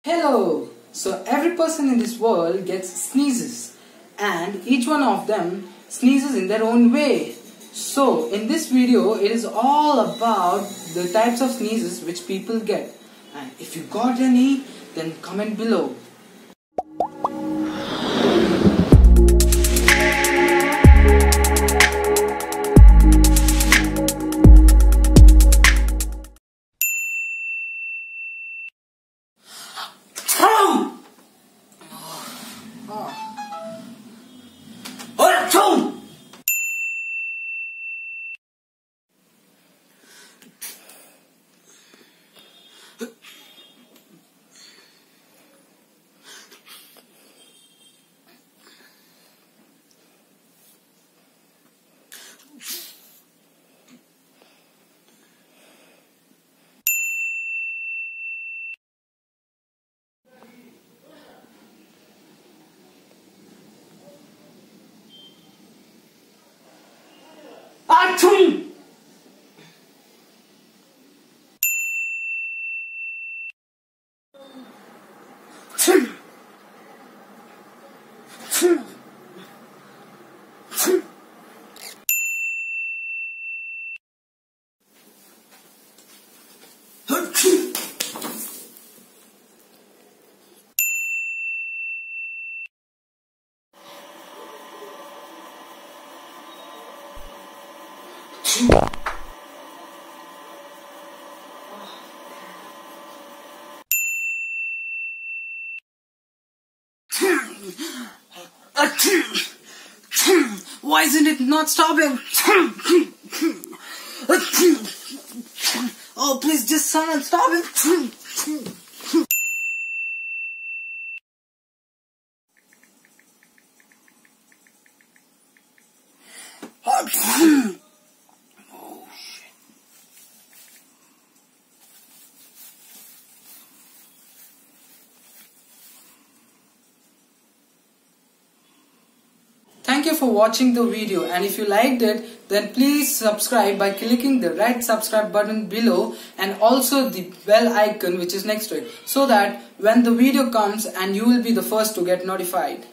Hello! So every person in this world gets sneezes and each one of them sneezes in their own way. So in this video it is all about the types of sneezes which people get, and if you got any then comment below. Achoo! Why isn't it not stopping? Oh, please, just someone stop it. Oh, shit. Thank you for watching the video, and if you liked it then please subscribe by clicking the red subscribe button below and also the bell icon which is next to it, so that when the video comes and you will be the first to get notified.